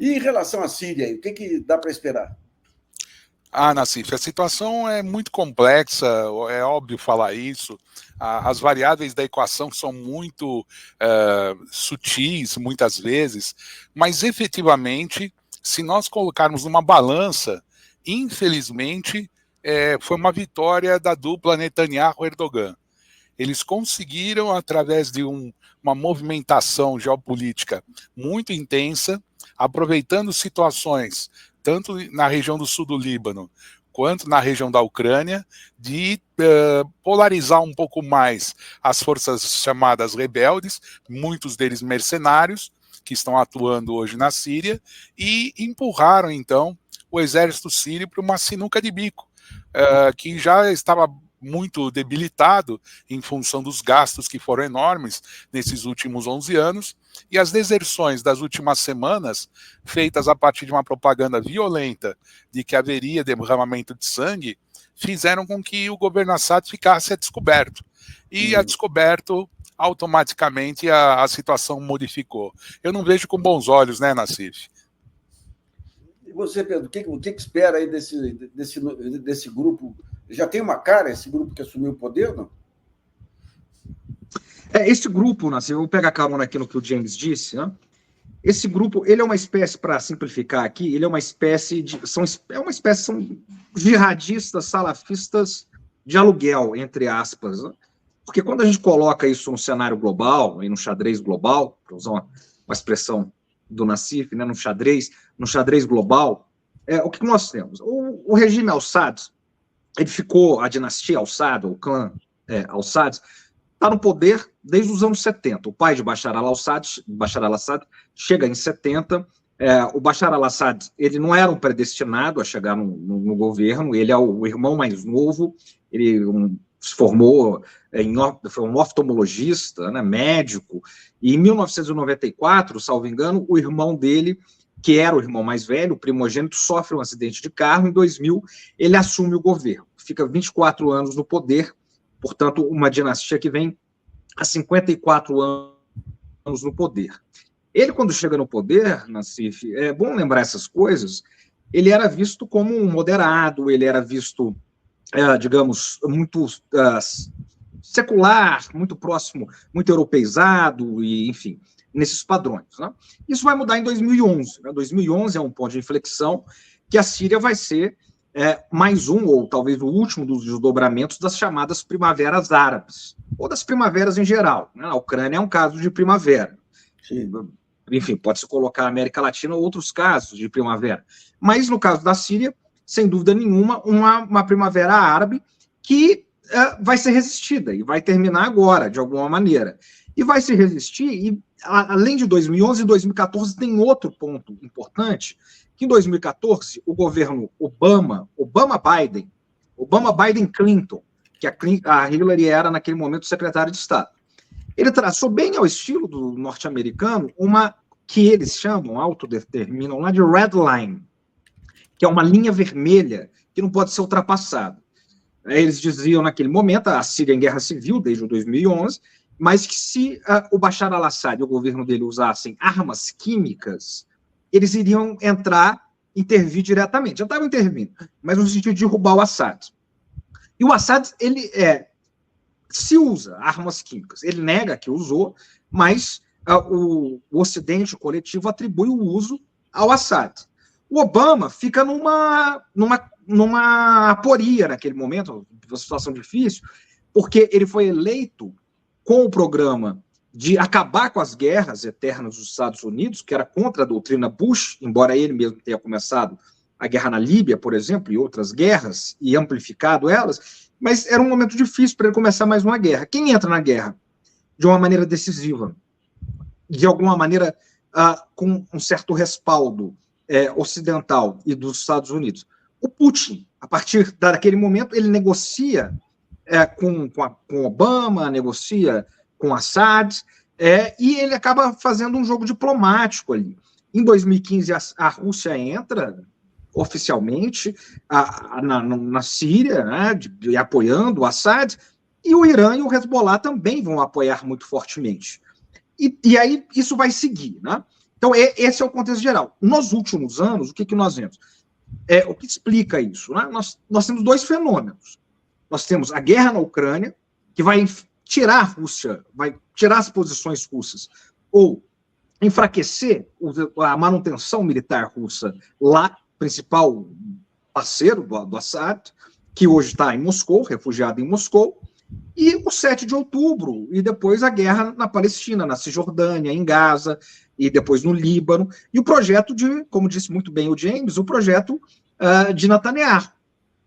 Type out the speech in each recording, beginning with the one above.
E em relação à Síria, o que dá para esperar? Nassif, a situação é muito complexa, é óbvio falar isso. As variáveis da equação são muito sutis, muitas vezes, mas efetivamente, se nós colocarmos numa balança, infelizmente, foi uma vitória da dupla Netanyahu-Erdogan. Eles conseguiram, através de uma movimentação geopolítica muito intensa, aproveitando situações tanto na região do sul do Líbano quanto na região da Ucrânia, de polarizar um pouco mais as forças chamadas rebeldes, muitos deles mercenários, que estão atuando hoje na Síria, e empurraram, então, o exército sírio para uma sinuca de bico, que já estava muito debilitado em função dos gastos que foram enormes nesses últimos 11 anos, e as deserções das últimas semanas, feitas a partir de uma propaganda violenta de que haveria derramamento de sangue, fizeram com que o governo Assad ficasse a descoberto. E a descoberto, automaticamente, a situação modificou. Eu não vejo com bons olhos, né, Nassif? E você, Pedro, o que espera aí desse grupo? Já tem uma cara, esse grupo que assumiu o poder, não? Esse grupo, Nassif, eu vou pegar carona naquilo que o James disse, né? Esse grupo, ele é uma espécie, para simplificar aqui, ele é uma espécie são jihadistas, salafistas de aluguel, entre aspas, né? Porque quando a gente coloca isso num cenário global, no xadrez global, para usar uma expressão do Nassif, né, no xadrez global, o que nós temos? O regime al-Assad, ele ficou, a dinastia al-Assad, o clã al-Assad, está no poder desde os anos 70. O pai de Bashar al-Assad chega em 70. O Bashar al-Assad, ele não era um predestinado a chegar no governo, ele é o irmão mais novo, ele se formou, foi um oftalmologista, né, médico, e em 1994, salvo engano, o irmão dele, que era o irmão mais velho, o primogênito, sofre um acidente de carro. Em 2000, ele assume o governo, fica 24 anos no poder, portanto, uma dinastia que vem há 54 anos no poder. Ele, quando chega no poder, Nassif, é bom lembrar essas coisas, ele era visto como um moderado, ele era visto, digamos, muito secular, muito próximo, muito europeizado, e, enfim, nesses padrões, né? Isso vai mudar em 2011. Né? 2011 é um ponto de inflexão que a Síria vai ser mais um, ou talvez o último dos desdobramentos das chamadas primaveras árabes, ou das primaveras em geral. Né? A Ucrânia é um caso de primavera. Sim. Enfim, pode-se colocar a América Latina ou outros casos de primavera. Mas, no caso da Síria, sem dúvida nenhuma, uma primavera árabe que vai ser resistida e vai terminar agora, de alguma maneira. E vai se resistir, e além de 2011, em 2014 tem outro ponto importante, que em 2014 o governo Obama-Biden-Clinton, que a Hillary era naquele momento secretária de Estado, ele traçou bem ao estilo do norte-americano uma que eles chamam, autodeterminam lá de red line, que é uma linha vermelha que não pode ser ultrapassada. Eles diziam naquele momento, a Síria em guerra civil desde 2011, mas que se o Bashar al-Assad e o governo dele usassem armas químicas, eles iriam intervir diretamente. Já estavam intervindo, mas no sentido de derrubar o Assad. E o Assad, ele se usa armas químicas. Ele nega que usou, mas o Ocidente, o coletivo, atribui o uso ao Assad. O Obama fica numa aporia naquele momento, uma situação difícil, porque ele foi eleito com o programa de acabar com as guerras eternas dos Estados Unidos, que era contra a doutrina Bush, embora ele mesmo tenha começado a guerra na Líbia, por exemplo, e outras guerras, e amplificado elas, mas era um momento difícil para ele começar mais uma guerra. Quem entra na guerra de uma maneira decisiva, de alguma maneira com um certo respaldo ocidental e dos Estados Unidos? O Putin. A partir daquele momento, ele negocia com Obama, negocia com Assad, e ele acaba fazendo um jogo diplomático ali. Em 2015, a Rússia entra oficialmente na Síria, né, apoiando o Assad, e o Irã e o Hezbollah também vão apoiar muito fortemente. E aí isso vai seguir, né? Então, esse é o contexto geral. Nos últimos anos, o que nós vemos? O que explica isso? Né? Nós temos dois fenômenos. Nós temos a guerra na Ucrânia, que vai tirar a Rússia, vai tirar as posições russas, ou enfraquecer a manutenção militar russa lá, principal parceiro do Assad, que hoje está em Moscou, refugiado em Moscou, e o 7 de outubro, e depois a guerra na Palestina, na Cisjordânia, em Gaza, e depois no Líbano, e o projeto de, como disse muito bem o James, o projeto de Netanyahu.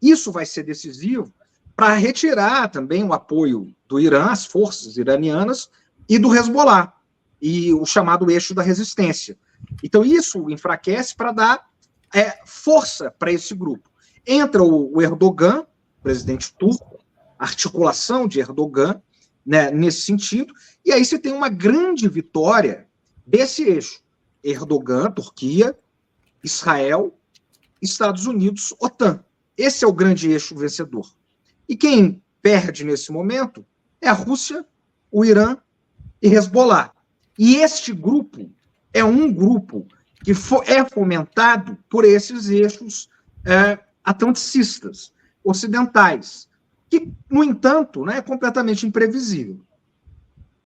Isso vai ser decisivo para retirar também o apoio do Irã, as forças iranianas, e do Hezbollah, e o chamado eixo da resistência. Então, isso enfraquece para dar força para esse grupo. Entra o Erdogan, presidente turco, articulação de Erdogan, né, nesse sentido, e aí você tem uma grande vitória desse eixo. Erdogan, Turquia, Israel, Estados Unidos, OTAN. Esse é o grande eixo vencedor. E quem perde nesse momento é a Rússia, o Irã e Hezbollah. E este grupo é um grupo que é fomentado por esses eixos atlanticistas, ocidentais, que, no entanto, né, é completamente imprevisível.